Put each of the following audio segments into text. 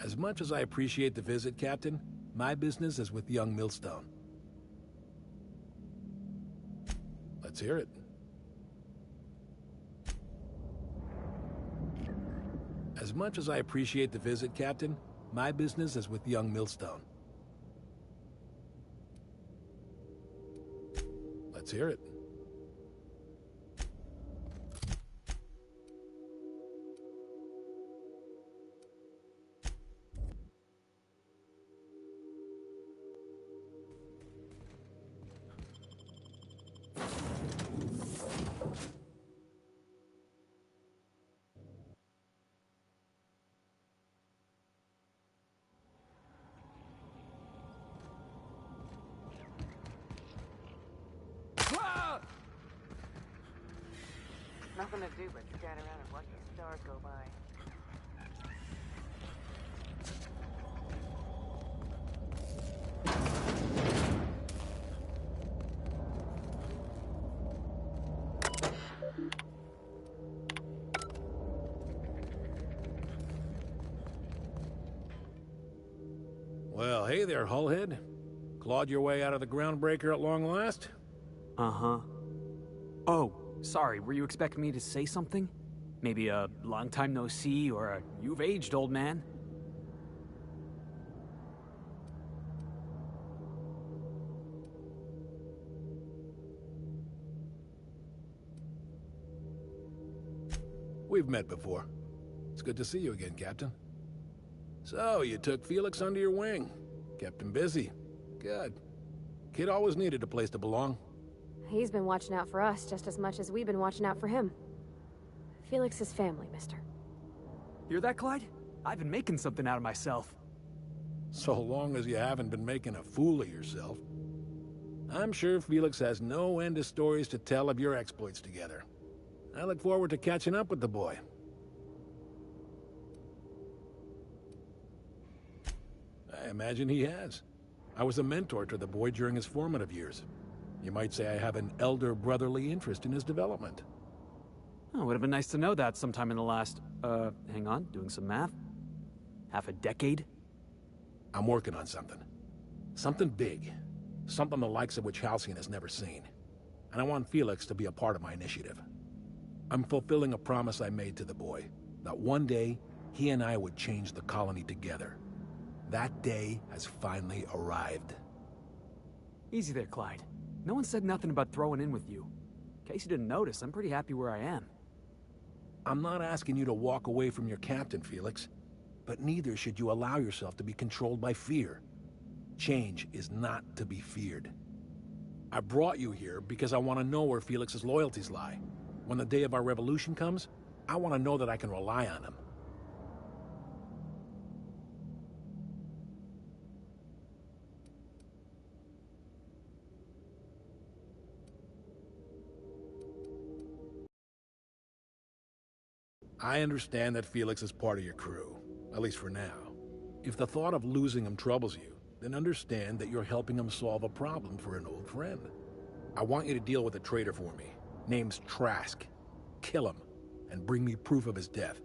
As much as I appreciate the visit, Captain, my business is with young Millstone. Let's hear it. As much as I appreciate the visit, Captain, my business is with young Millstone. Let's hear it. Nothing to do but stand around and watch the stars go by. Well, hey there, Hullhead. Clawed your way out of the Groundbreaker at long last? Uh-huh. Oh, sorry, were you expecting me to say something? Maybe a long time no see, or a you've aged, old man? We've met before. It's good to see you again, Captain. So, you took Felix under your wing. Kept him busy. Good. Kid always needed a place to belong. He's been watching out for us just as much as we've been watching out for him. Felix is family, mister. Hear that, Clyde? I've been making something out of myself. So long as you haven't been making a fool of yourself. I'm sure Felix has no end of stories to tell of your exploits together. I look forward to catching up with the boy. I imagine he has. I was a mentor to the boy during his formative years. You might say I have an elder brotherly interest in his development. Oh, would have been nice to know that sometime in the last, hang on, doing some math? Half a decade? I'm working on something. Something big. Something the likes of which Halcyon has never seen. And I want Felix to be a part of my initiative. I'm fulfilling a promise I made to the boy, that one day, he and I would change the colony together. That day has finally arrived. Easy there, Clyde. No one said nothing about throwing in with you. In case you didn't notice, I'm pretty happy where I am. I'm not asking you to walk away from your captain, Felix. But neither should you allow yourself to be controlled by fear. Change is not to be feared. I brought you here because I want to know where Felix's loyalties lie. When the day of our revolution comes, I want to know that I can rely on him. I understand that Felix is part of your crew, at least for now. If the thought of losing him troubles you, then understand that you're helping him solve a problem for an old friend. I want you to deal with a traitor for me. Name's Trask. Kill him, and bring me proof of his death.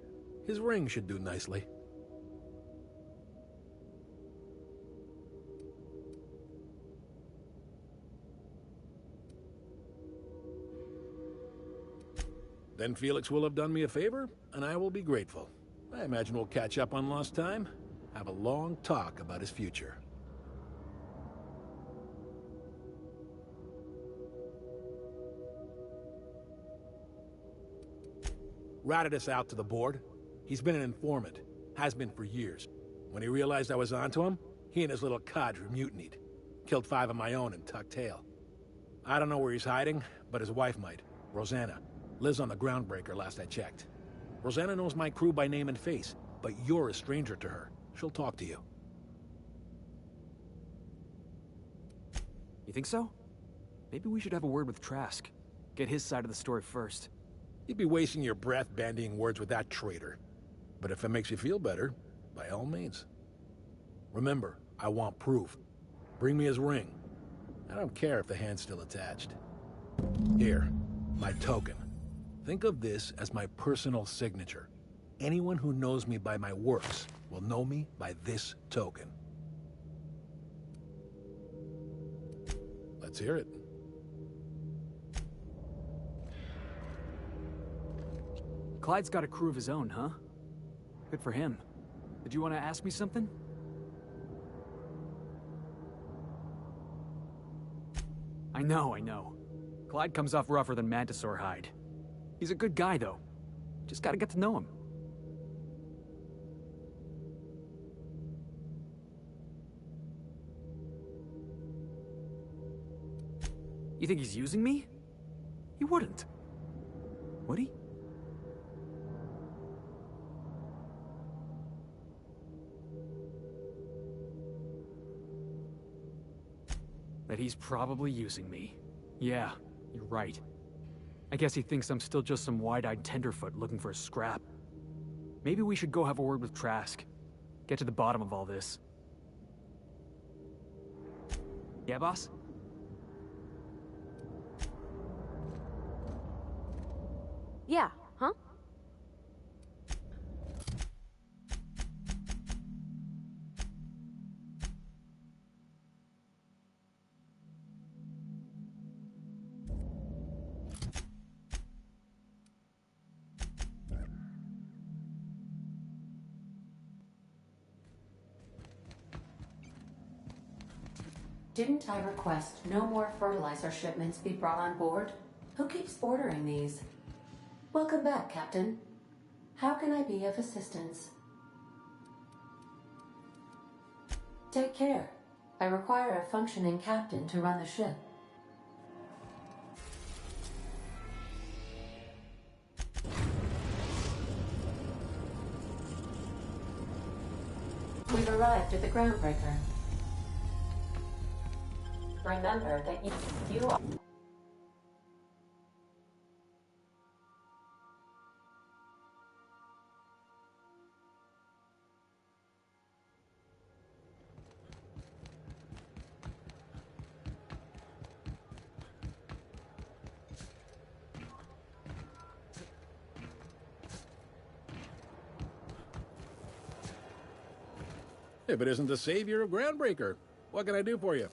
His ring should do nicely. Then Felix will have done me a favor, and I will be grateful. I imagine we'll catch up on lost time, have a long talk about his future. Ratted us out to the board. He's been an informant. Has been for years. When he realized I was onto him, he and his little cadre mutinied. Killed 5 of my own and tucked tail. I don't know where he's hiding, but his wife might. Rosanna. Lives on the Groundbreaker last I checked. Rosanna knows my crew by name and face, but you're a stranger to her. She'll talk to you. You think so? Maybe we should have a word with Trask. Get his side of the story first. You'd be wasting your breath bandying words with that traitor. But if it makes you feel better, by all means. Remember, I want proof. Bring me his ring. I don't care if the hand's still attached. Here, my token. Think of this as my personal signature. Anyone who knows me by my works will know me by this token. Let's hear it. Clyde's got a crew of his own, huh? Good for him. Did you want to ask me something? I know. Clyde comes off rougher than Mantisaur hide. He's a good guy, though. Just gotta get to know him. You think he's using me? He wouldn't. Would he? That he's probably using me. Yeah, you're right. I guess he thinks I'm still just some wide-eyed tenderfoot looking for a scrap. Maybe we should go have a word with Trask. Get to the bottom of all this. Yeah, boss? Yeah, huh? Didn't I request no more fertilizer shipments be brought on board? Who keeps ordering these? Welcome back, Captain. How can I be of assistance? Take care. I require a functioning captain to run the ship. We've arrived at the Groundbreaker. Remember that you are... If it isn't the savior of Groundbreaker, what can I do for you?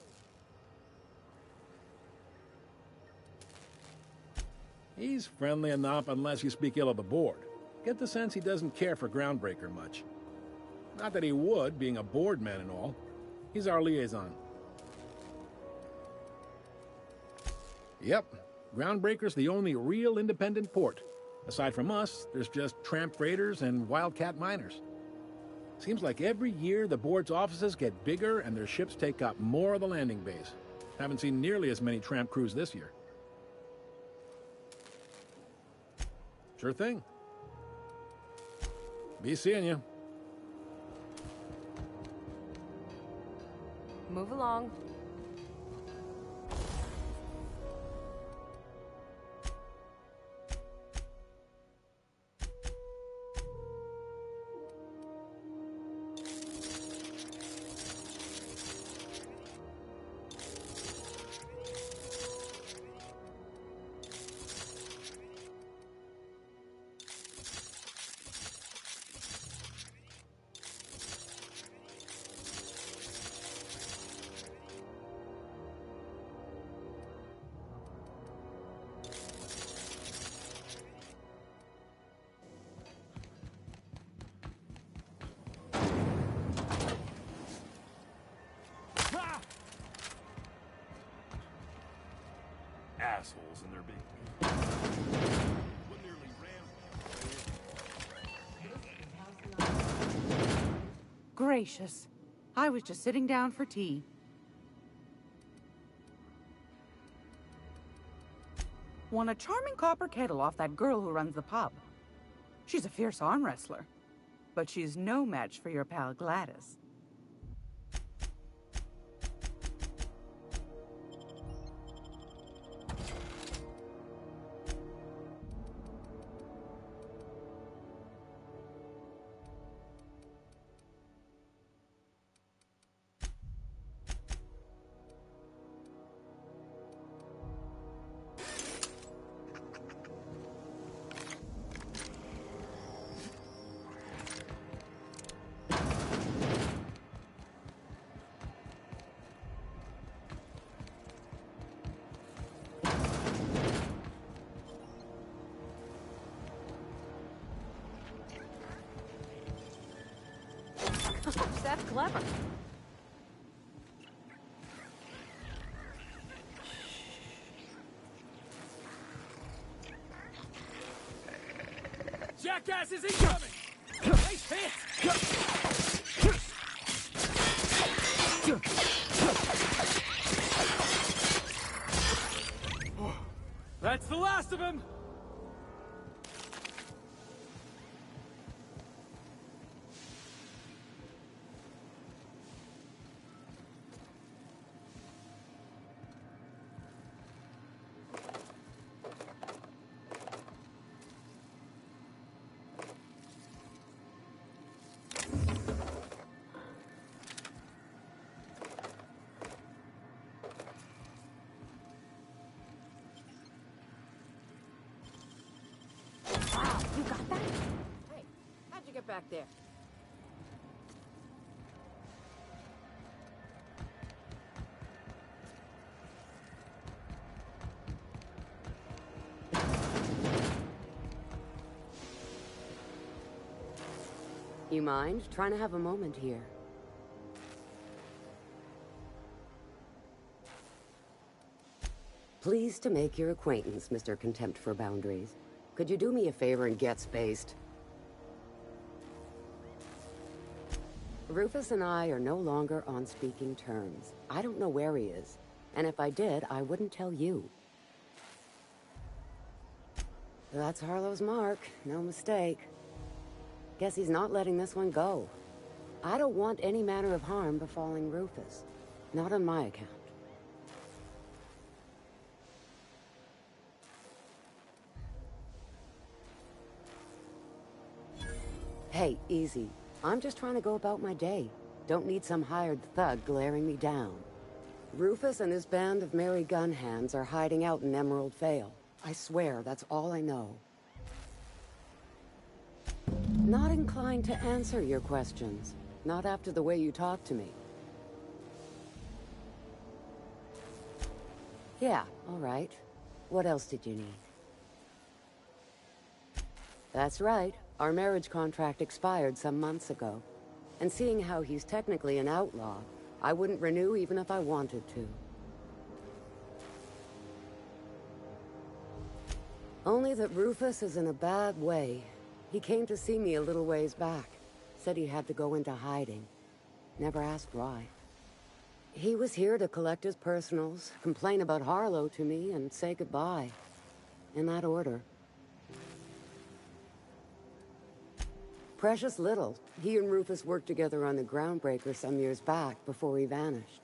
He's friendly enough unless you speak ill of the board. Get the sense he doesn't care for Groundbreaker much. Not that he would, being a board man and all. He's our liaison. Yep, Groundbreaker's the only real independent port. Aside from us, there's just tramp freighters and wildcat miners. Seems like every year the board's offices get bigger and their ships take up more of the landing bays. Haven't seen nearly as many tramp crews this year. Sure thing. Be seeing you. Move along. Assholes in their big... What nearly ran... Gracious. I was just sitting down for tea. Won a charming copper kettle off that girl who runs the pub. She's a fierce arm wrestler, but she's no match for your pal Gladys. clever. Jackass is incoming! Nice hit! That's the last of him! Wow, you got that? Hey, how'd you get back there? You mind? Trying to have a moment here. Pleased to make your acquaintance, Mr. Contempt for Boundaries. Could you do me a favor and get spaced? Rufus and I are no longer on speaking terms. I don't know where he is, and if I did, I wouldn't tell you. That's Harlow's mark, no mistake. Guess he's not letting this one go. I don't want any manner of harm befalling Rufus. Not on my account. Hey, easy. I'm just trying to go about my day. Don't need some hired thug glaring me down. Rufus and his band of merry gun hands are hiding out in Emerald Vale. I swear, that's all I know. Not inclined to answer your questions. Not after the way you talk to me. Yeah, all right. What else did you need? That's right. Our marriage contract expired some months ago. And seeing how he's technically an outlaw, I wouldn't renew even if I wanted to. Only that Rufus is in a bad way. He came to see me a little ways back. Said he had to go into hiding. Never asked why. He was here to collect his personals, complain about Harlow to me, and say goodbye. In that order. Precious little. He and Rufus worked together on the Groundbreaker some years back before he vanished.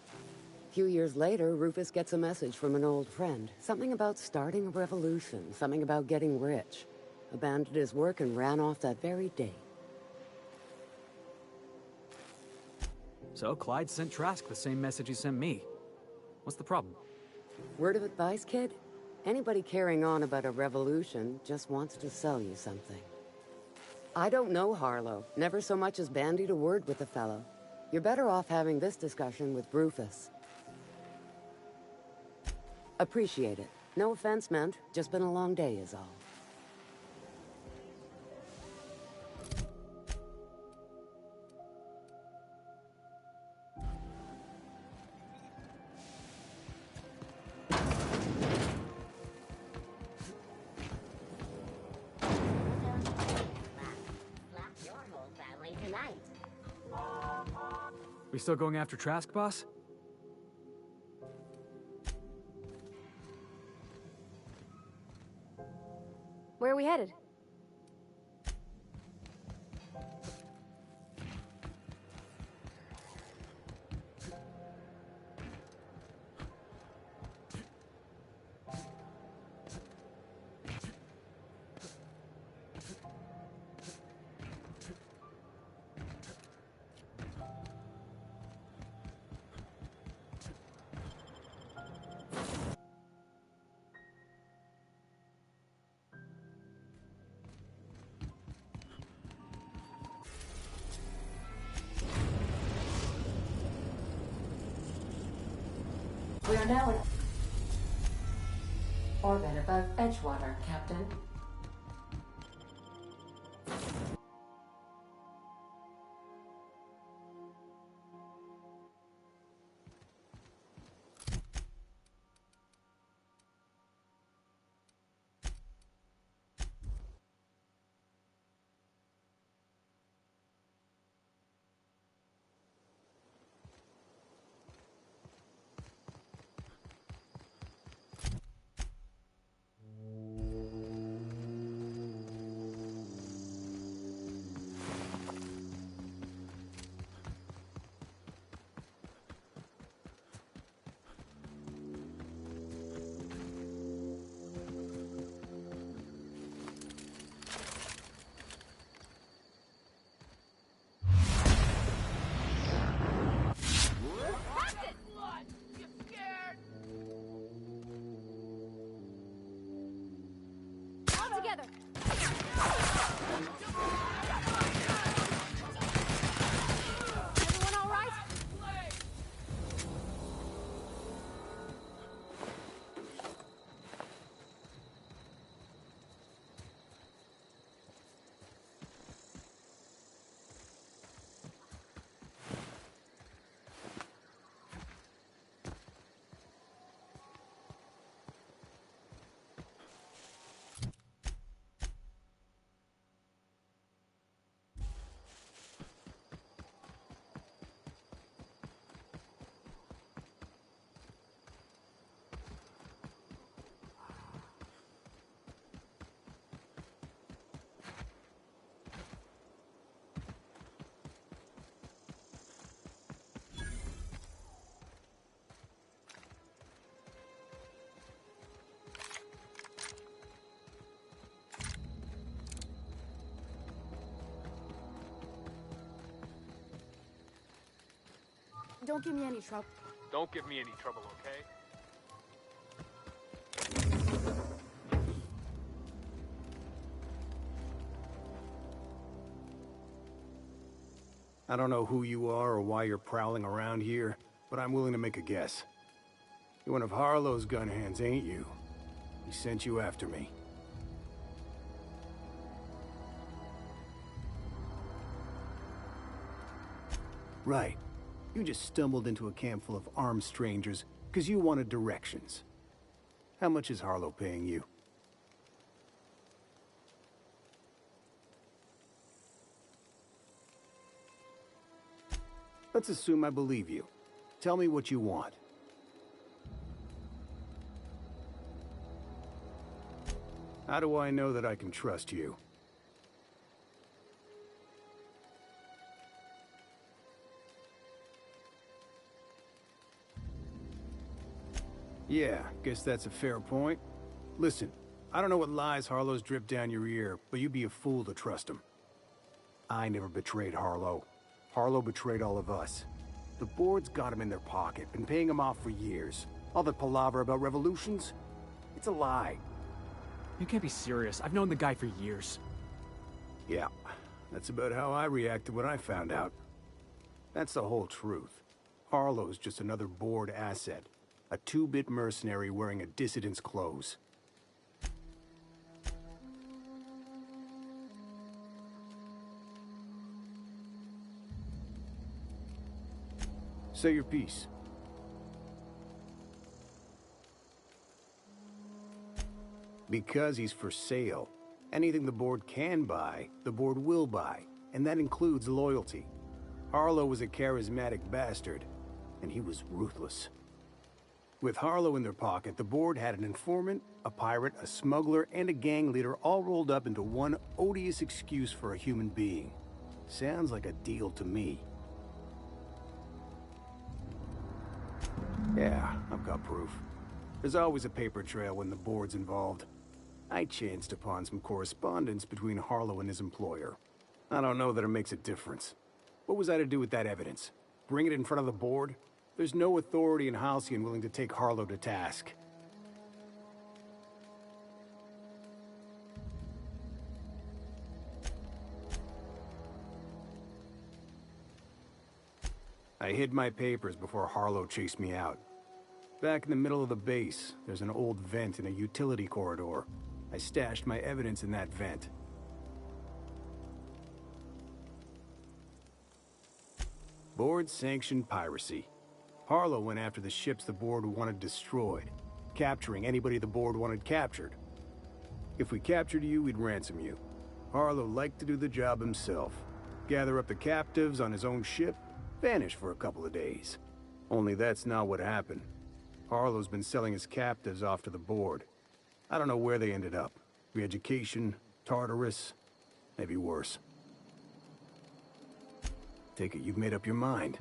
A few years later, Rufus gets a message from an old friend. Something about starting a revolution, something about getting rich. Abandoned his work and ran off that very day. So Clyde sent Trask the same message he sent me. What's the problem? Word of advice, kid? Anybody carrying on about a revolution just wants to sell you something. I don't know Harlow. Never so much as bandied a word with the fellow. You're better off having this discussion with Rufus. Appreciate it. No offense meant. Just been a long day is all. We still going after Trask, boss? Where are we headed? We are now in orbit above Edgewater, Captain. together! Everyone all right? Don't give me any trouble. Don't give me any trouble, okay? I don't know who you are or why you're prowling around here, but I'm willing to make a guess. You're one of Harlow's gun hands, ain't you? He sent you after me. Right. You just stumbled into a camp full of armed strangers because you wanted directions. How much is Harlow paying you? Let's assume I believe you. Tell me what you want. How do I know that I can trust you? Yeah, guess that's a fair point. Listen, I don't know what lies Harlow's dripped down your ear, but you'd be a fool to trust him. I never betrayed Harlow. Harlow betrayed all of us. The board's got him in their pocket, been paying him off for years. All that palaver about revolutions? It's a lie. You can't be serious. I've known the guy for years. Yeah, that's about how I reacted when I found out. That's the whole truth. Harlow's just another board asset. A two-bit mercenary wearing a dissident's clothes. Say your piece. Because he's for sale. Anything the board can buy, the board will buy. And that includes loyalty. Harlow was a charismatic bastard, and he was ruthless. With Harlow in their pocket, the board had an informant, a pirate, a smuggler, and a gang leader all rolled up into one odious excuse for a human being. Sounds like a deal to me. Yeah, I've got proof. There's always a paper trail when the board's involved. I chanced upon some correspondence between Harlow and his employer. I don't know that it makes a difference. What was I to do with that evidence? Bring it in front of the board? There's no authority in Halcyon willing to take Harlow to task. I hid my papers before Harlow chased me out. Back in the middle of the base, there's an old vent in a utility corridor. I stashed my evidence in that vent. Board-sanctioned piracy. Harlow went after the ships the board wanted destroyed, capturing anybody the board wanted captured. If we captured you, we'd ransom you. Harlow liked to do the job himself. Gather up the captives on his own ship, vanish for a couple of days. Only that's not what happened. Harlow's been selling his captives off to the board. I don't know where they ended up. Re-education, Tartarus, maybe worse. Take it you've made up your mind.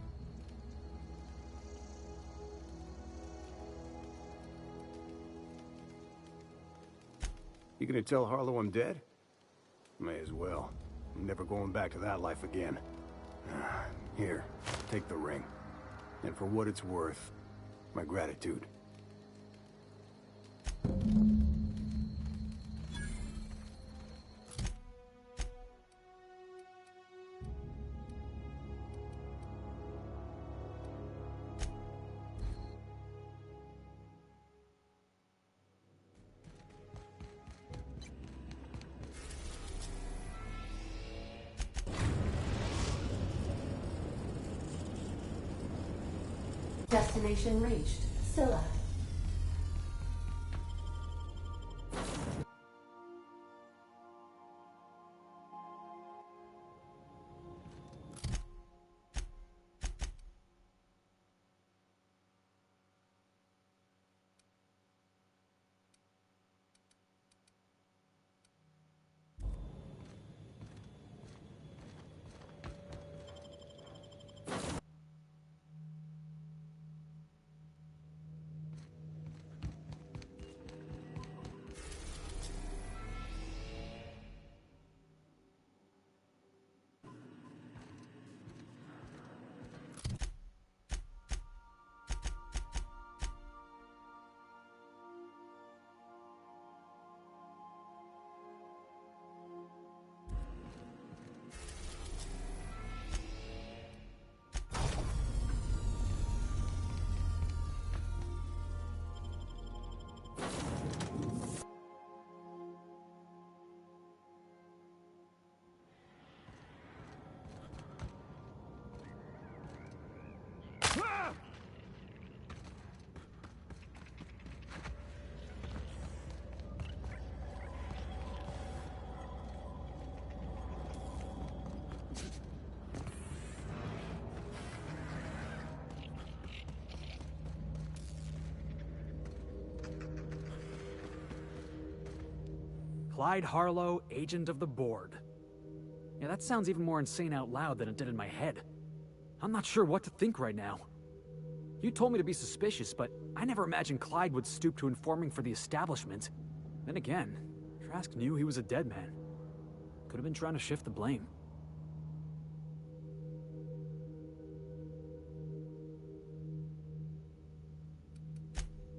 You gonna tell Harlow I'm dead? May as well. I'm never going back to that life again. Here, take the ring. And for what it's worth, my gratitude. Destination reached. Scylla. Clyde Harlow, agent of the Board. Yeah, that sounds even more insane out loud than it did in my head. I'm not sure what to think right now. You told me to be suspicious, but I never imagined Clyde would stoop to informing for the establishment. Then again, Trask knew he was a dead man. Could have been trying to shift the blame.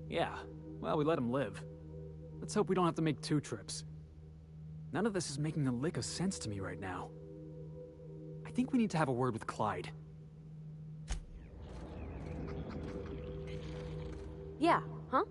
Yeah, well, we let him live. Let's hope we don't have to make 2 trips. None of this is making a lick of sense to me right now. I think we need to have a word with Clyde. Yeah, huh?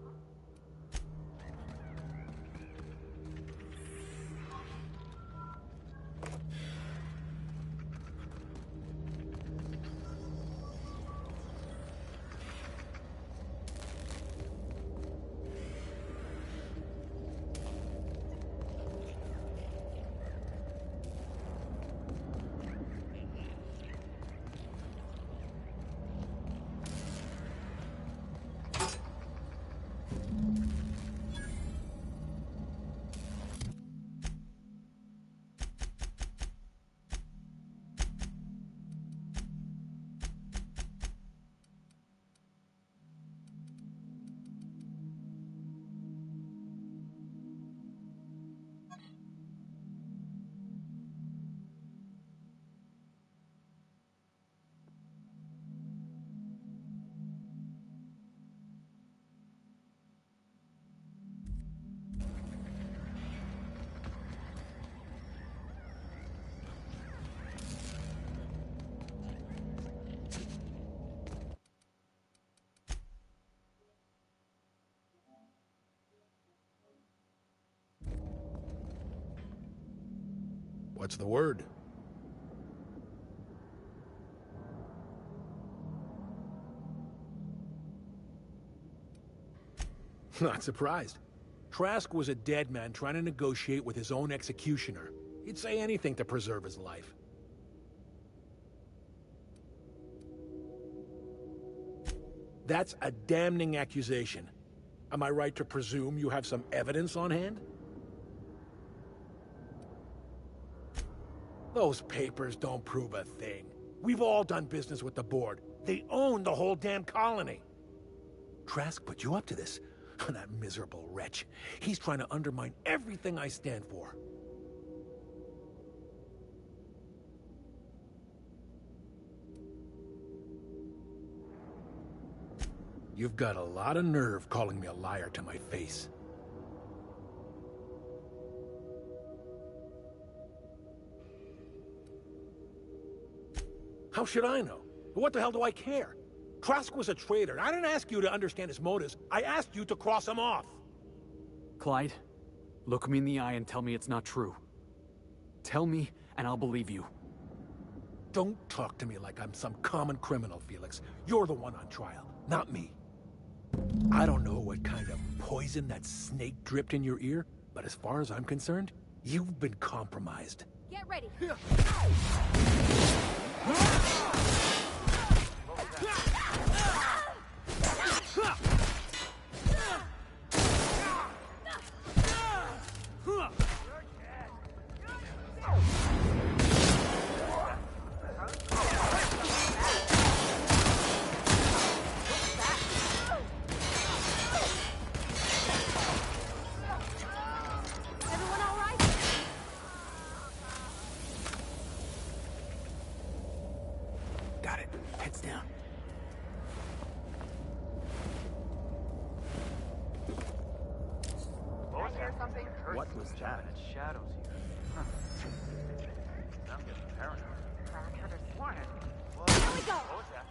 What's the word? Not surprised. Trask was a dead man trying to negotiate with his own executioner. He'd say anything to preserve his life. That's a damning accusation. Am I right to presume you have some evidence on hand? Those papers don't prove a thing. We've all done business with the Board. They own the whole damn colony. Trask put you up to this. That miserable wretch. He's trying to undermine everything I stand for. You've got a lot of nerve calling me a liar to my face. How should I know? What the hell do I care? Trask was a traitor. I didn't ask you to understand his motives. I asked you to cross him off. Clyde, look me in the eye and tell me it's not true. Tell me, and I'll believe you. Don't talk to me like I'm some common criminal, Felix. You're the one on trial. not me. I don't know what kind of poison that snake dripped in your ear, but as far as I'm concerned, you've been compromised. Get ready. Everyone all right? Got it. Heads down. What was that? Shadows here. Huh. I'm getting paranoid. I could have sworn it. Here we go. What was that?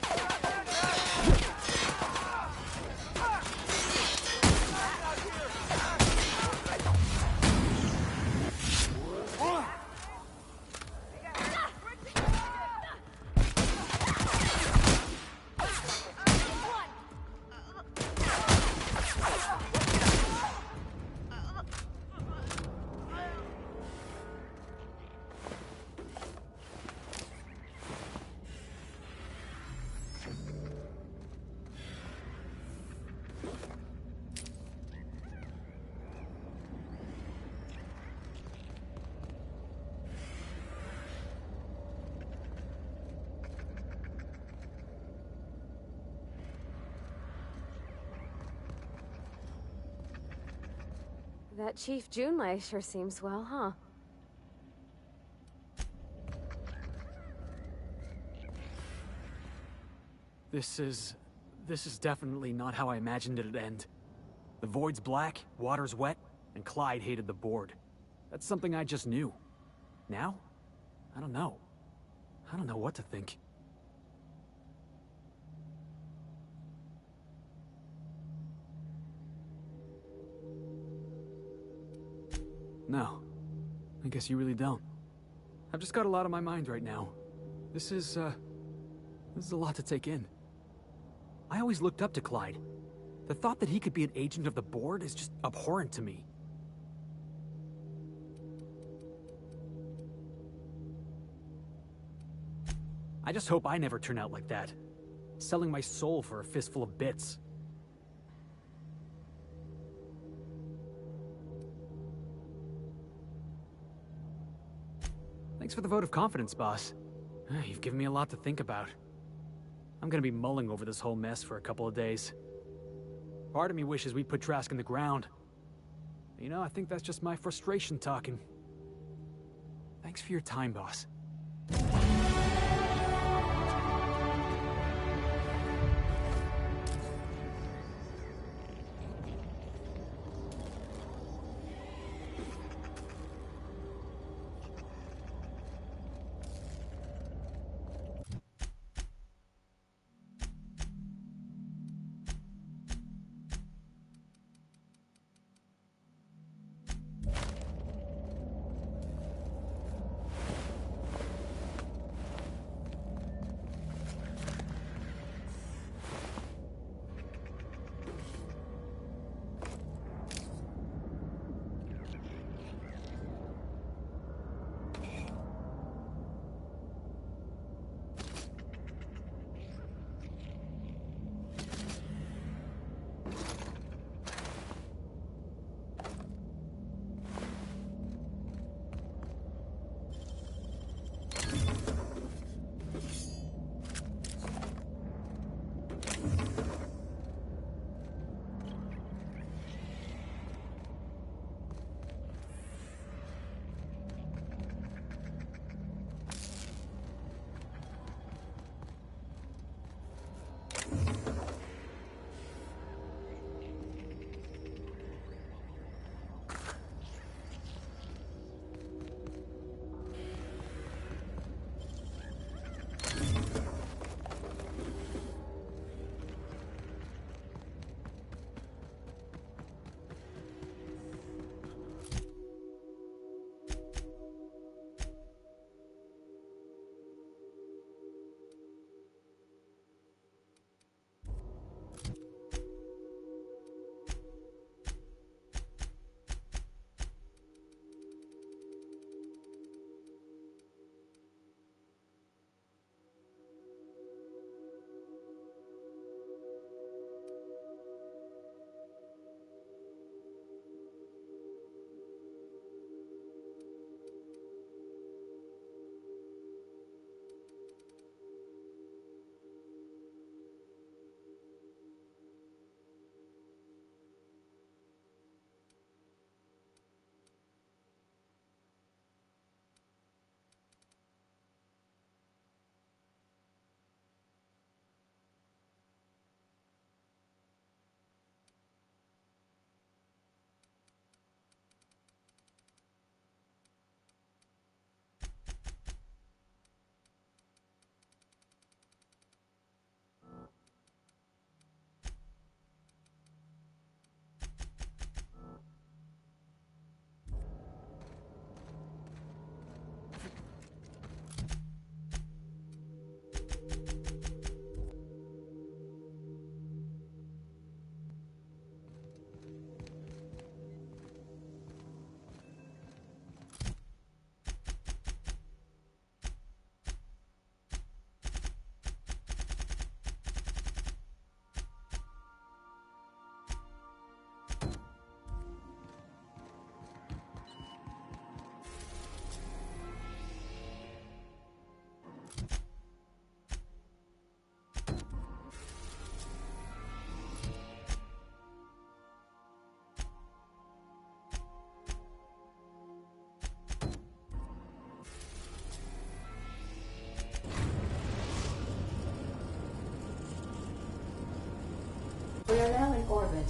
That Chief Junlei sure seems well, huh? This is definitely not how I imagined it'd end. The void's black, water's wet, and Clyde hated the board. That's something I just knew. Now? I don't know. I don't know what to think. No. I guess you really don't. I've just got a lot on my mind right now. This is a lot to take in. I always looked up to Clyde. The thought that he could be an agent of the board is just abhorrent to me. I just hope I never turn out like that. Selling my soul for a fistful of bits. Thanks for the vote of confidence, boss. You've given me a lot to think about. I'm gonna be mulling over this whole mess for a couple of days. Part of me wishes we put Trask in the ground. You know, I think that's just my frustration talking. Thanks for your time, boss.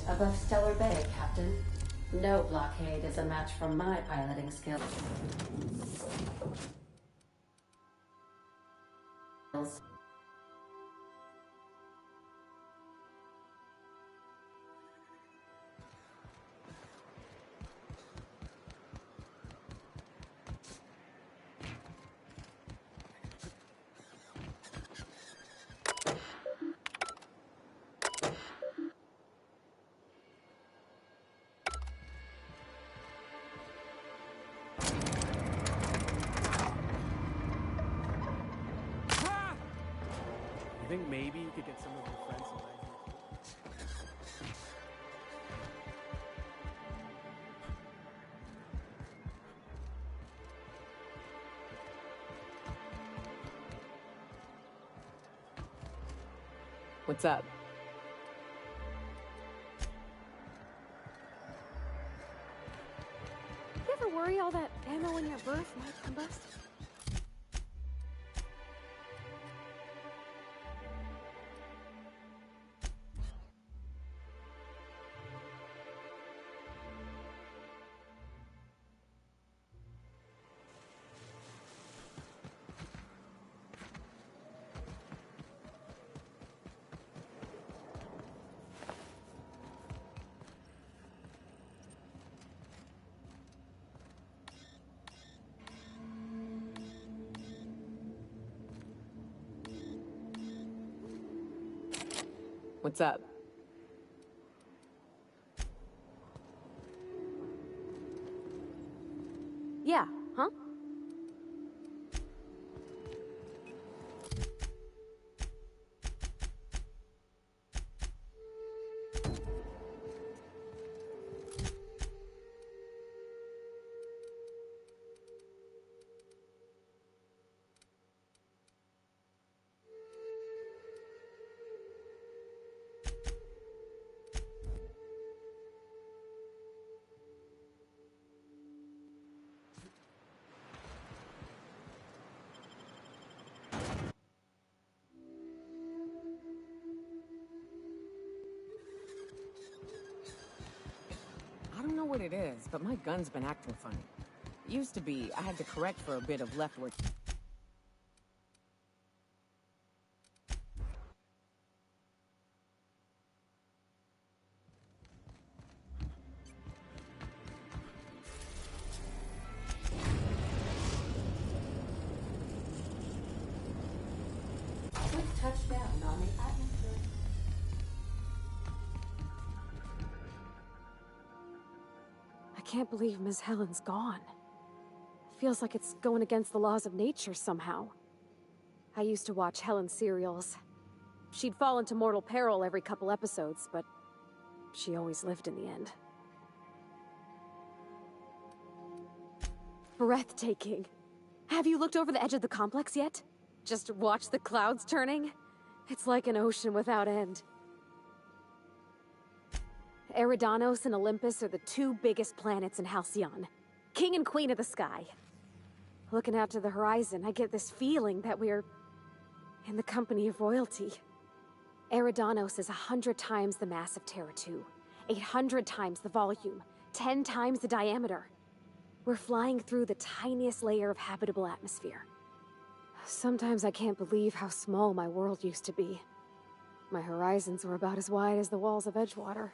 above Stellar Bay, Captain. No blockade is a match for my piloting skills. You think maybe you could get some of your friends to lend you? What's up? You ever worry all that ammo in your berth might combust? What's up? Yeah, huh? I don't know what it is, but my gun's been acting funny. It used to be I had to correct for a bit of leftward. We've touched down on the atmosphere. I can't believe Miss Helen's gone. Feels like it's going against the laws of nature somehow. I used to watch Helen serials. She'd fall into mortal peril every couple episodes, but she always lived in the end. Breathtaking. Have you looked over the edge of the complex yet? Just watch the clouds turning? It's like an ocean without end. Eridanos and Olympus are the two biggest planets in Halcyon. King and Queen of the Sky. Looking out to the horizon, I get this feeling that we're in the company of royalty. Eridanos is 100 times the mass of Terra 2, 800 times the volume, 10 times the diameter. We're flying through the tiniest layer of habitable atmosphere. Sometimes I can't believe how small my world used to be. My horizons were about as wide as the walls of Edgewater.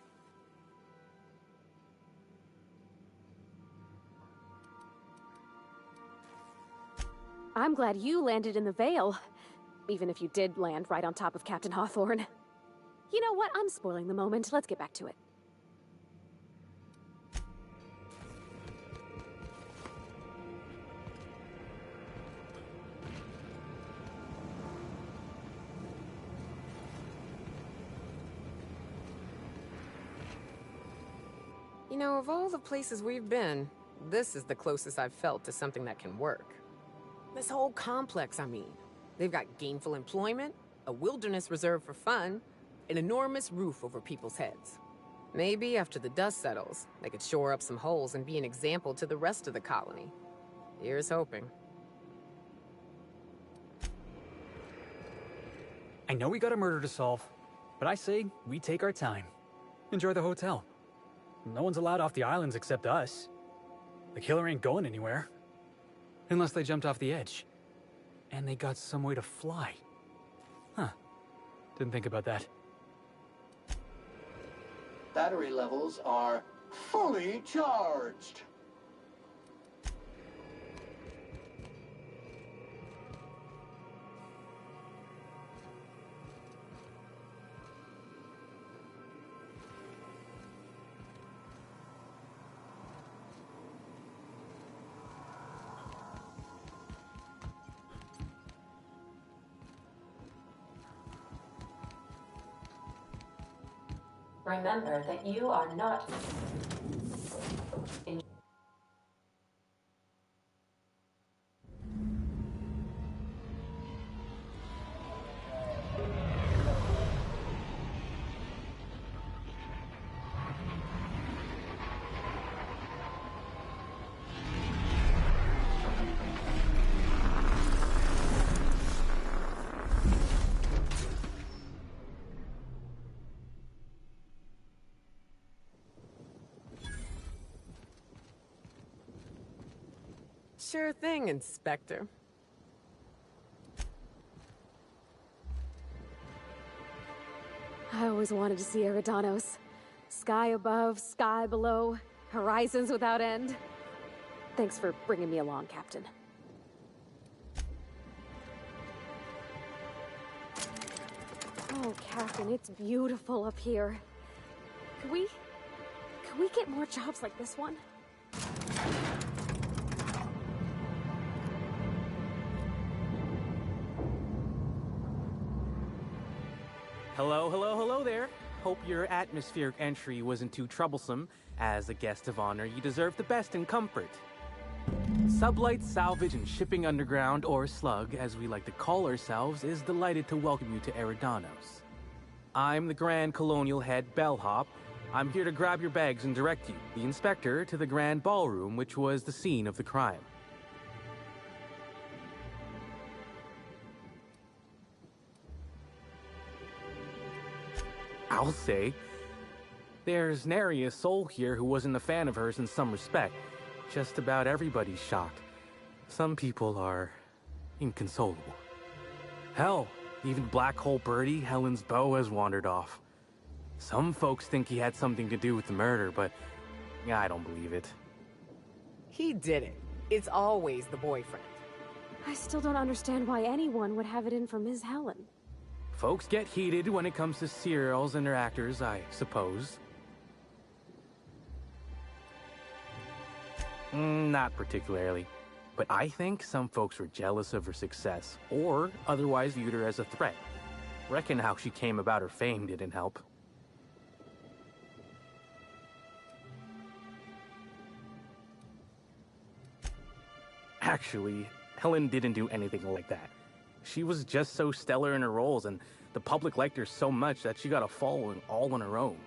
I'm glad you landed in the Vale, even if you did land right on top of Captain Hawthorne. You know what? I'm spoiling the moment. Let's get back to it. You know, of all the places we've been, this is the closest I've felt to something that can work. This whole complex, I mean. They've got gainful employment, a wilderness reserve for fun, an enormous roof over people's heads. Maybe after the dust settles, they could shore up some holes and be an example to the rest of the colony. Here's hoping. I know we got a murder to solve, but I say we take our time. Enjoy the hotel. No one's allowed off the islands except us. The killer ain't going anywhere. Unless they jumped off the edge. And they got some way to fly. Huh. Didn't think about that. Battery levels are fully charged. Remember that you are not... Sure thing, Inspector. I always wanted to see Eridanos. Sky above, sky below, horizons without end. Thanks for bringing me along, Captain. Oh, Captain, it's beautiful up here. Could we get more jobs like this one? Hello there. Hope your atmospheric entry wasn't too troublesome. As a guest of honor, you deserve the best in comfort. Sublight Salvage and Shipping Underground, or Slug, as we like to call ourselves, is delighted to welcome you to Eridanos. I'm the Grand Colonial Head Bellhop. I'm here to grab your bags and direct you, the Inspector, to the Grand Ballroom, which was the scene of the crime. I'll say. There's nary a soul here who wasn't a fan of hers in some respect. Just about everybody's shocked. Some people are inconsolable. Hell, even Black Hole Birdie, Helen's beau, has wandered off. Some folks think he had something to do with the murder, but I don't believe it. He did it. It's always the boyfriend. I still don't understand why anyone would have it in for Ms. Helen. Folks get heated when it comes to serials and their actors, I suppose. Not particularly. But I think some folks were jealous of her success, or otherwise viewed her as a threat. Reckon how she came about her fame didn't help. Actually, Helen didn't do anything like that. She was just so stellar in her roles, and the public liked her so much that she got a following all on her own.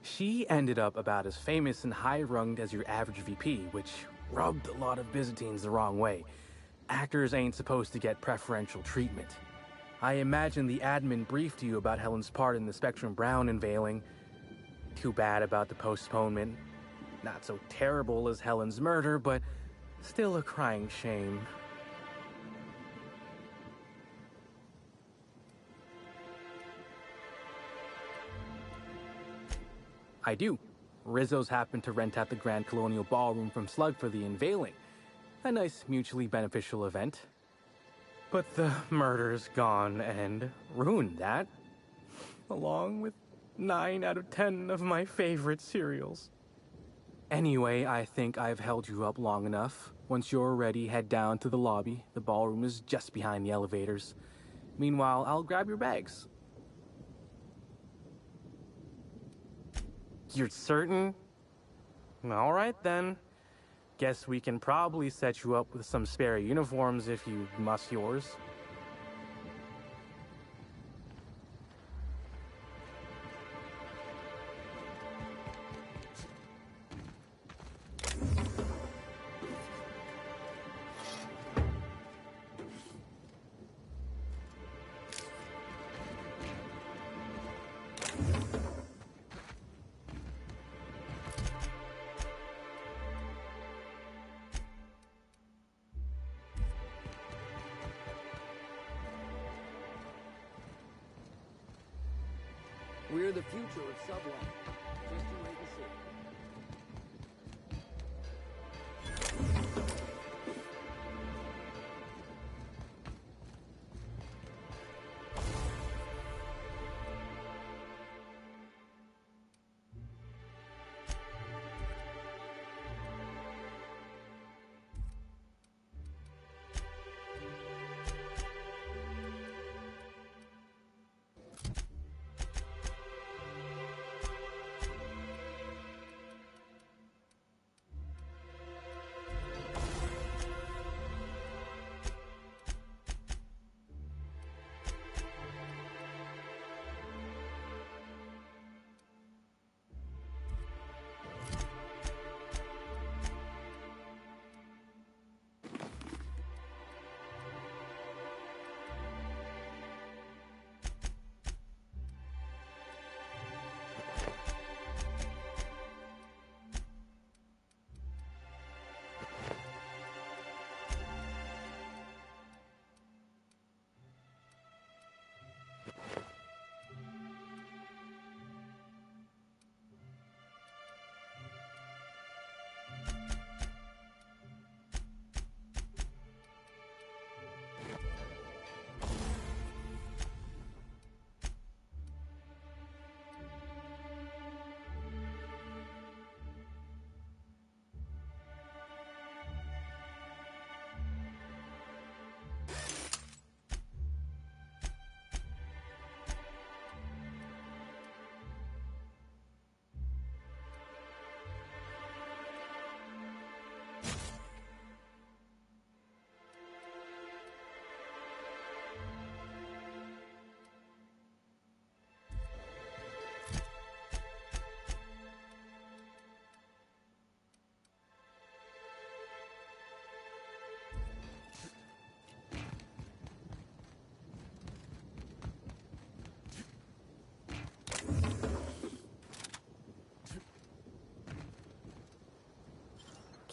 She ended up about as famous and high-runged as your average VP, which rubbed a lot of Byzantines the wrong way. Actors ain't supposed to get preferential treatment. I imagine the admin briefed you about Helen's part in the Spectrum Brown unveiling. Too bad about the postponement. Not so terrible as Helen's murder, but still a crying shame. I do. Rizzo's happened to rent out the Grand Colonial Ballroom from Slug for the unveiling. A nice mutually beneficial event. But the murder's gone and ruined that. Along with 9 out of 10 of my favorite cereals. Anyway, I think I've held you up long enough. Once you're ready, head down to the lobby. The ballroom is just behind the elevators. Meanwhile, I'll grab your bags. You're certain? All right, then. Guess we can probably set you up with some spare uniforms if you must yours. We're the future of subway. Just you wait and see.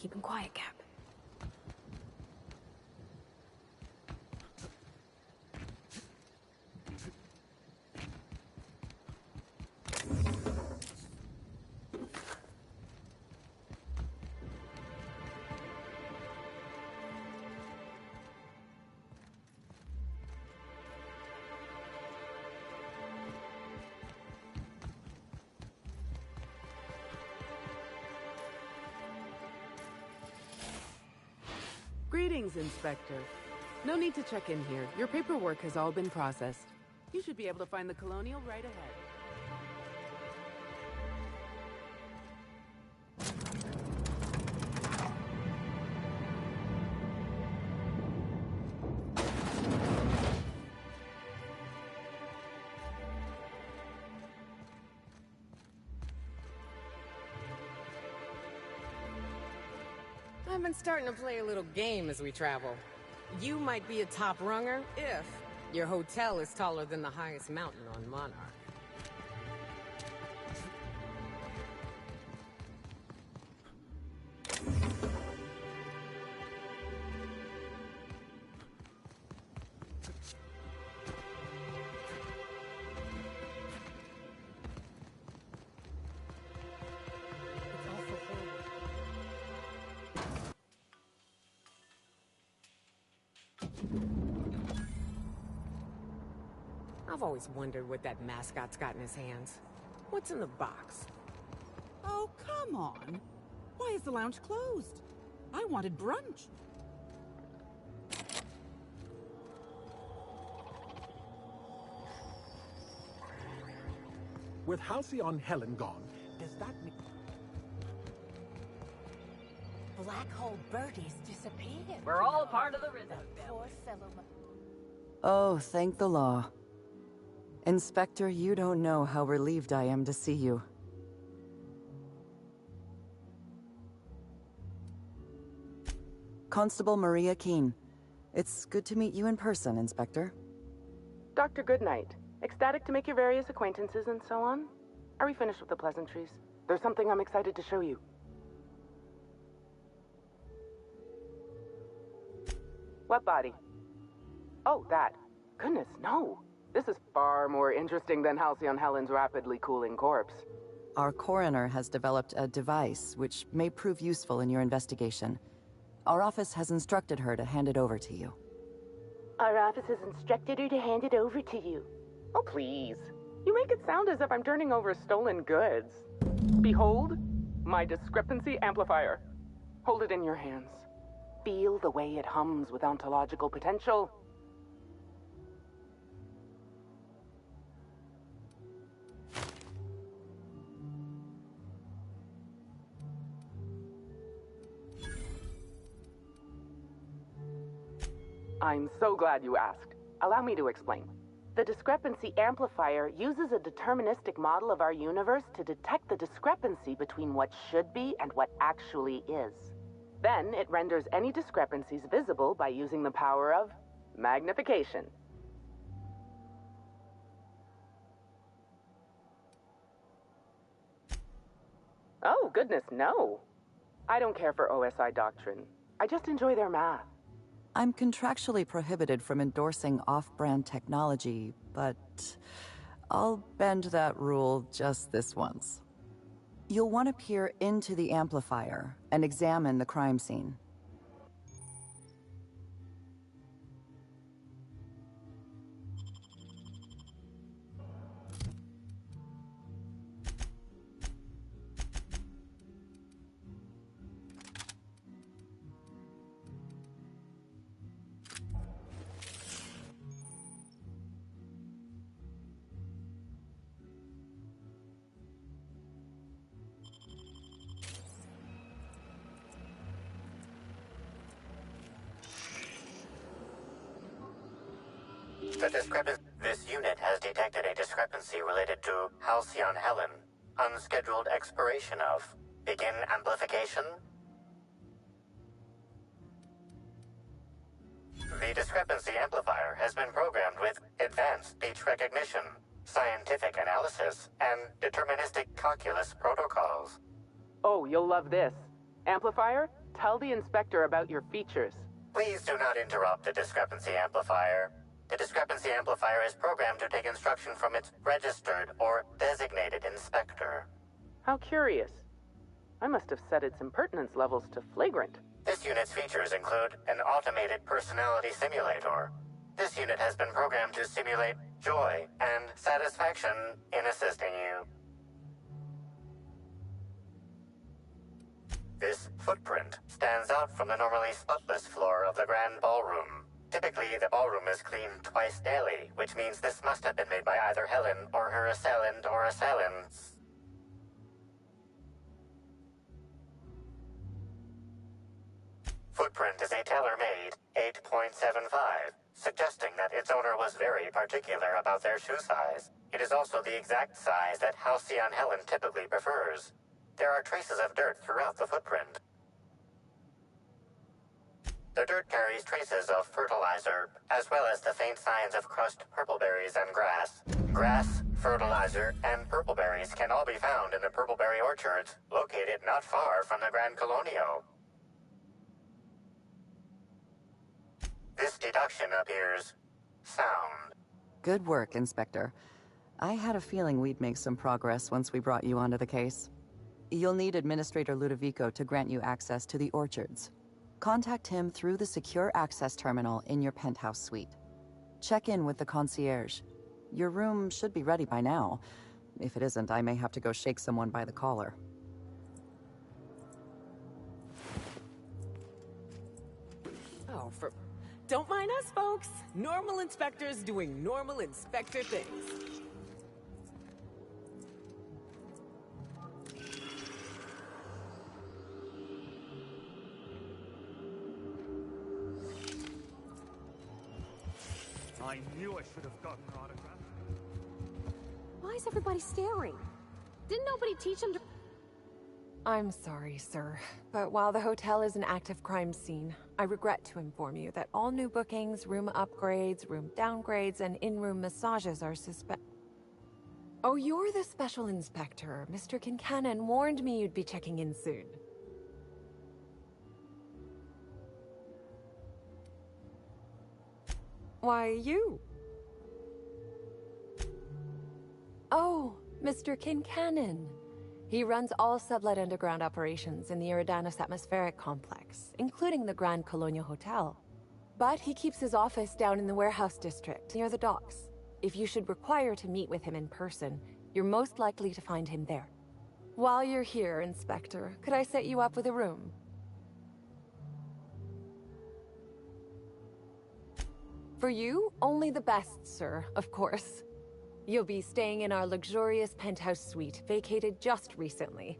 Keep him quiet, Cap. Greetings, Inspector. No need to check in here. Your paperwork has all been processed. You should be able to find the Colonial right ahead. I've been starting to play a little game as we travel. You might be a top runger if your hotel is taller than the highest mountain on Monarch. I've always wondered what that mascot's got in his hands. What's in the box? Oh, come on. Why is the lounge closed? I wanted brunch. With Halcyon Helen gone, does that mean... Black Hole Birdie's disappeared. We're all part of the rhythm. Poor fellow. Oh, thank the law. Inspector, you don't know how relieved I am to see you. Constable Maria Keene. It's good to meet you in person, Inspector. Dr. Goodnight. Ecstatic to make your various acquaintances and so on? Are we finished with the pleasantries? There's something I'm excited to show you. What body? Oh, that. Goodness, no. This is far more interesting than Halcyon Helen's rapidly cooling corpse. Our coroner has developed a device which may prove useful in your investigation. Our office has instructed her to hand it over to you. Our office has instructed her to hand it over to you. Oh, please. You make it sound as if I'm turning over stolen goods. Behold, my discrepancy amplifier. Hold it in your hands. Feel the way it hums with ontological potential. I'm so glad you asked. Allow me to explain. The discrepancy amplifier uses a deterministic model of our universe to detect the discrepancy between what should be and what actually is. Then it renders any discrepancies visible by using the power of magnification. Oh, goodness, no. I don't care for OSI doctrine. I just enjoy their math. I'm contractually prohibited from endorsing off-brand technology, but I'll bend that rule just this once. You'll want to peer into the amplifier and examine the crime scene. This unit has detected a discrepancy related to Halcyon Helen. Unscheduled expiration of. Begin amplification. The discrepancy amplifier has been programmed with advanced speech recognition, scientific analysis, and deterministic calculus protocols. Oh, you'll love this. Amplifier, tell the inspector about your features. Please do not interrupt the discrepancy amplifier. The discrepancy amplifier is programmed to take instruction from its registered or designated inspector. How curious. I must have set its impertinence levels to flagrant. This unit's features include an automated personality simulator. This unit has been programmed to simulate joy and satisfaction in assisting you. This footprint stands out from the normally spotless floor of the grand ballroom. Typically, the ballroom is cleaned twice daily, which means this must have been made by either Helen or her assailant or assailants. Footprint is a tailor-made 8.75, suggesting that its owner was very particular about their shoe size. It is also the exact size that Halcyon Helen typically prefers. There are traces of dirt throughout the footprint. The dirt carries traces of fertilizer, as well as the faint signs of crushed purpleberries and grass. Grass, fertilizer, and purpleberries can all be found in the purpleberry orchards, located not far from the Grand Colonio. This deduction appears sound. Good work, Inspector. I had a feeling we'd make some progress once we brought you onto the case. You'll need Administrator Ludovico to grant you access to the orchards. Contact him through the secure access terminal in your penthouse suite. Check in with the concierge. Your room should be ready by now. If it isn't, I may have to go shake someone by the collar. Oh, don't mind us, folks. Normal inspectors doing normal inspector things. I knew I should have gotten her autograph. Why is everybody staring? Didn't nobody teach them to... I'm sorry, sir, but while the hotel is an active crime scene, I regret to inform you that all new bookings, room upgrades, room downgrades, and in-room massages are Oh, you're the special inspector. Mr. Kincannon warned me you'd be checking in soon. Why, you? Oh, Mr. Kincannon. He runs all sublet underground operations in the Eridanos Atmospheric Complex, including the Grand Colonial Hotel. But he keeps his office down in the warehouse district, near the docks. If you should require to meet with him in person, you're most likely to find him there. While you're here, Inspector, could I set you up with a room? For you, only the best, sir, of course. You'll be staying in our luxurious penthouse suite, vacated just recently.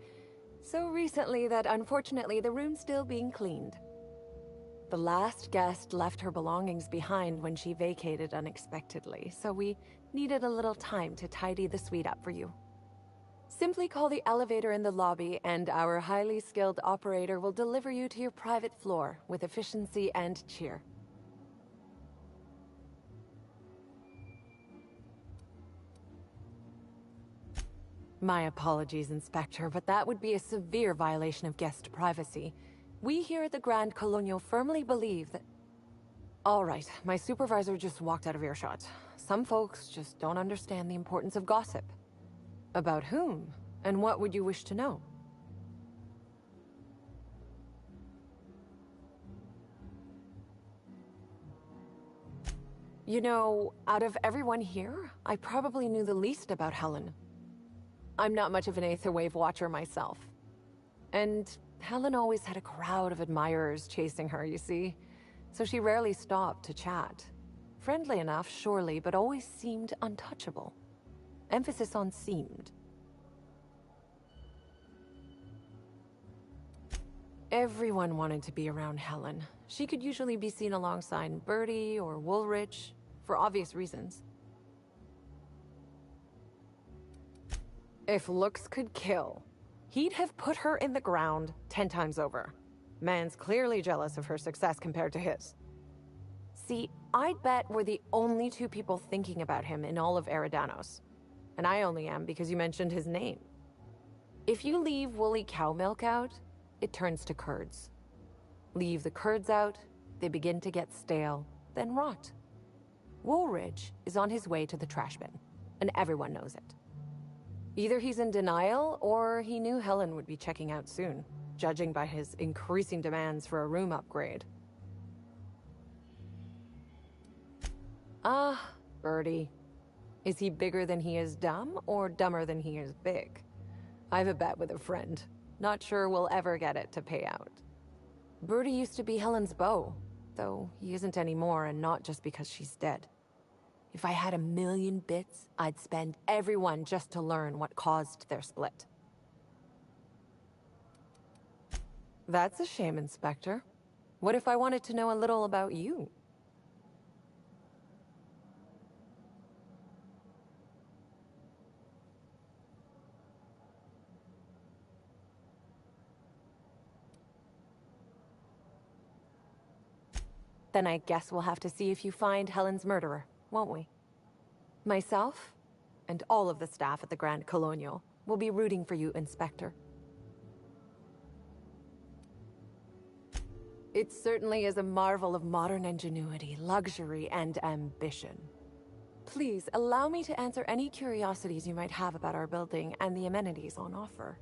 So recently that unfortunately the room's still being cleaned. The last guest left her belongings behind when she vacated unexpectedly, so we needed a little time to tidy the suite up for you. Simply call the elevator in the lobby and our highly skilled operator will deliver you to your private floor with efficiency and cheer. My apologies, Inspector, but that would be a severe violation of guest privacy. We here at the Grand Colonial firmly believe that... All right, my supervisor just walked out of earshot. Some folks just don't understand the importance of gossip. About whom? And what would you wish to know? You know, out of everyone here, I probably knew the least about Helen. I'm not much of an Aetherwave watcher myself. And Helen always had a crowd of admirers chasing her, you see. So she rarely stopped to chat. Friendly enough, surely, but always seemed untouchable. Emphasis on seemed. Everyone wanted to be around Helen. She could usually be seen alongside Bertie or Woolrich, for obvious reasons. If looks could kill, he'd have put her in the ground 10 times over. Man's clearly jealous of her success compared to his. See, I'd bet we're the only two people thinking about him in all of Eridanos. And I only am because you mentioned his name. If you leave woolly cow milk out, it turns to curds. Leave the curds out, they begin to get stale, then rot. Woolridge is on his way to the trash bin, and everyone knows it. Either he's in denial, or he knew Helen would be checking out soon, judging by his increasing demands for a room upgrade. Ah, Bertie. Is he bigger than he is dumb, or dumber than he is big? I've a bet with a friend. Not sure we'll ever get it to pay out. Bertie used to be Helen's beau, though he isn't anymore, and not just because she's dead. If I had 1,000,000 bits, I'd spend every one just to learn what caused their split. That's a shame, Inspector. What if I wanted to know a little about you? Then I guess we'll have to see if you find Helen's murderer, won't we? Myself, and all of the staff at the Grand Colonial, will be rooting for you, Inspector. It certainly is a marvel of modern ingenuity, luxury, and ambition. Please, allow me to answer any curiosities you might have about our building and the amenities on offer.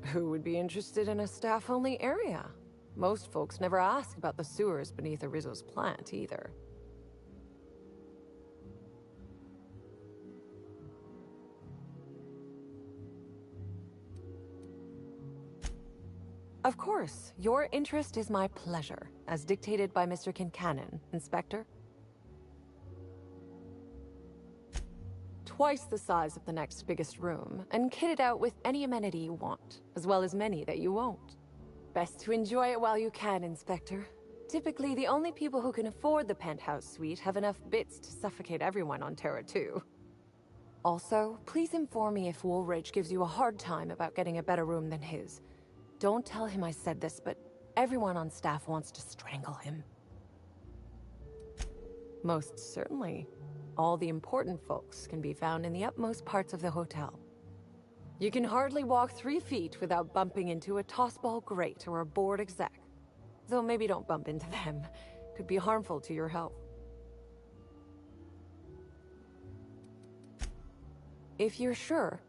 Who would be interested in a staff-only area? Most folks never ask about the sewers beneath Arizo's plant, either. Of course, your interest is my pleasure, as dictated by Mr. Kincannon, Inspector. Twice the size of the next biggest room, and kitted out with any amenity you want, as well as many that you won't. Best to enjoy it while you can, Inspector. Typically, the only people who can afford the penthouse suite have enough bits to suffocate everyone on Terra 2. Also, please inform me if Woolridge gives you a hard time about getting a better room than his. Don't tell him I said this, but everyone on staff wants to strangle him. Most certainly. All the important folks can be found in the utmost parts of the hotel. You can hardly walk 3 feet without bumping into a tossball grate or a bored exec. Though maybe don't bump into them. Could be harmful to your health. If you're sure.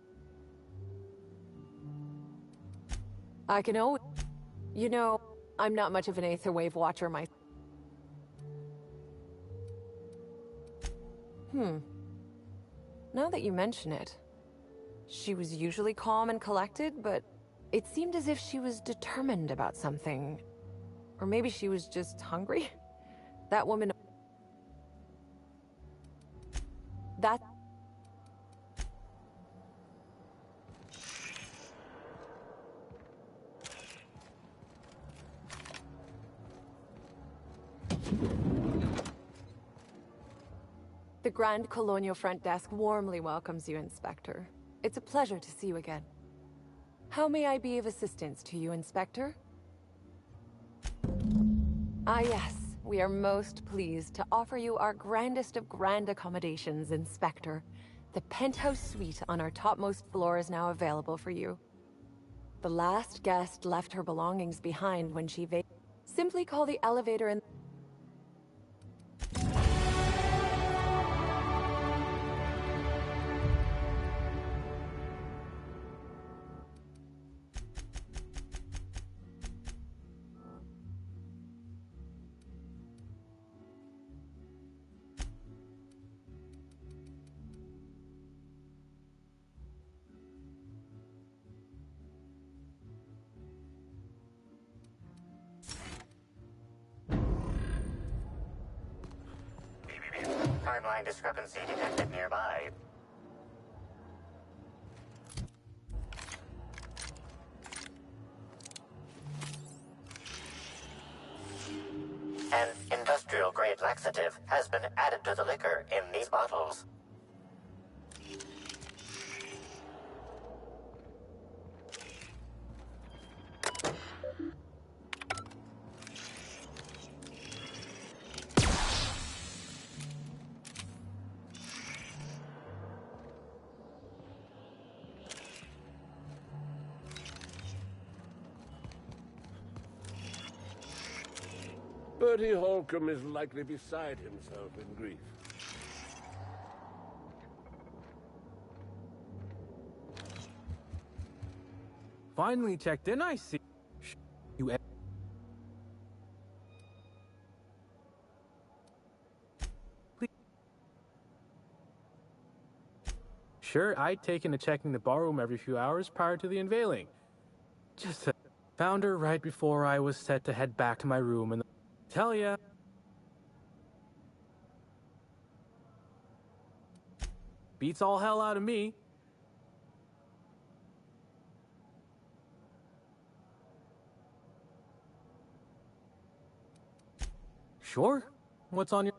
I can always... You know, I'm not much of an Aetherwave watcher myself. Now that you mention it, she was usually calm and collected, but it seemed as if she was determined about something. Or maybe she was just hungry? That woman... That... The Grand Colonial Front Desk warmly welcomes you, Inspector. It's a pleasure to see you again. How may I be of assistance to you, Inspector? Ah, yes. We are most pleased to offer you our grandest of grand accommodations, Inspector. The penthouse suite on our topmost floor is now available for you. The last guest left her belongings behind when she Simply call the elevator in... Timeline discrepancy detected nearby. An industrial-grade laxative has been added to the liquor in these bottles. Bertie Holcomb is likely beside himself in grief. Finally checked in, I see. You... Please. Sure, I'd taken to checking the barroom every few hours prior to the unveiling. Just found her right before I was set to head back to my room and... Tell ya. Beats all hell out of me. Sure. What's on your...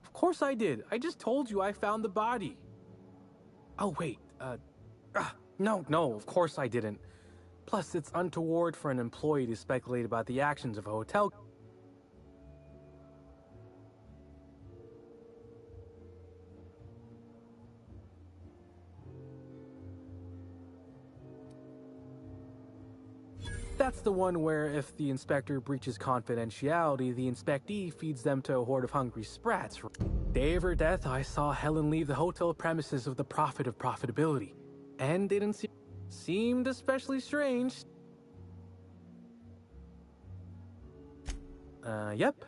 Of course I did. I just told you I found the body. Oh, wait. No, of course I didn't. Plus, it's untoward for an employee to speculate about the actions of a hotel. That's the one where if the inspector breaches confidentiality, the inspectee feeds them to a horde of hungry sprats. Day of her death, I saw Helen leave the hotel premises with the profit of profitability. And didn't seemed especially strange. Yep.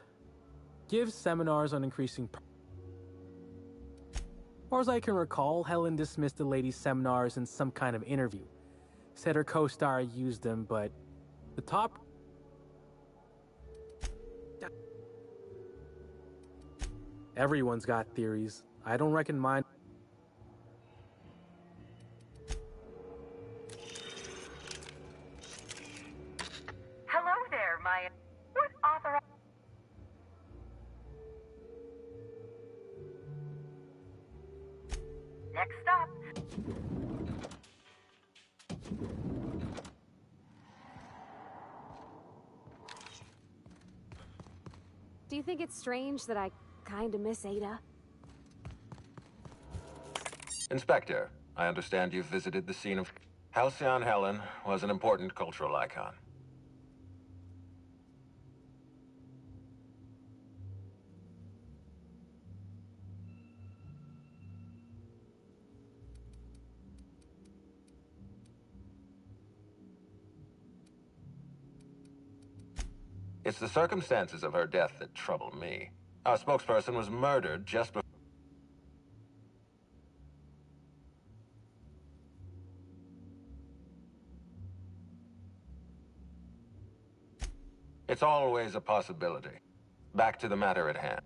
Gives seminars on increasing... Or as I can recall, Helen dismissed the lady's seminars in some kind of interview. Said her co-star used them, but the top... Everyone's got theories. I don't reckon mine... Hello there, my... What author... Next stop. Do you think it's strange that I kinda miss Ada? Inspector, I understand you've visited the scene of... Halcyon Helen was an important cultural icon. It's the circumstances of her death that trouble me. Our spokesperson was murdered just before... It's always a possibility. Back to the matter at hand.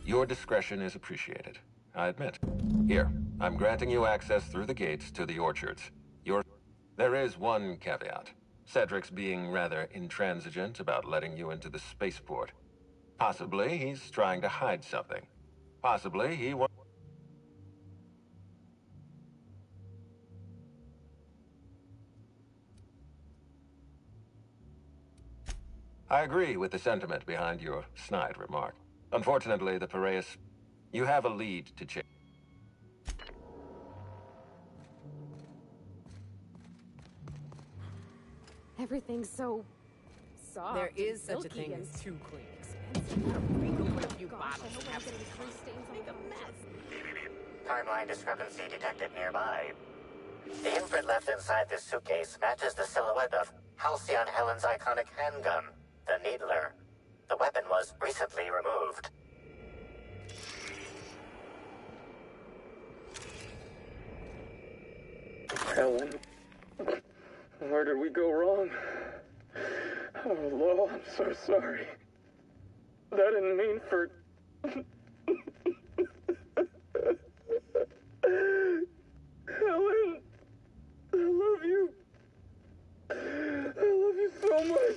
Your discretion is appreciated, I admit. Here, I'm granting you access through the gates to the orchards. There is one caveat. Cedric's being rather intransigent about letting you into the spaceport. Possibly he's trying to hide something. Possibly he wants... I agree with the sentiment behind your snide remark. Unfortunately, the Piraeus... You have a lead to chase. Everything's so soft. There is and such a silky thing and as two cleans. expensive. A few bottles and have some Make a mess. Timeline discrepancy detected nearby. The imprint left inside this suitcase matches the silhouette of Halcyon Helen's iconic handgun, the Needler. The weapon was recently removed. Helen, where did we go wrong? Oh, Lo, I'm so sorry. I didn't mean for... Helen, I love you. I love you so much.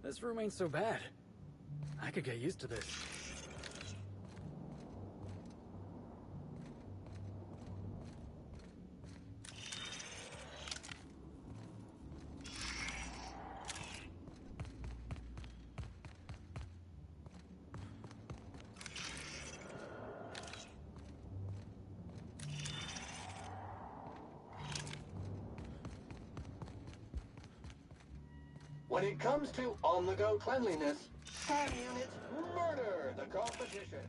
This room ain't so bad. I could get used to this. When it comes to on-the-go cleanliness, Fan Units murder the competition.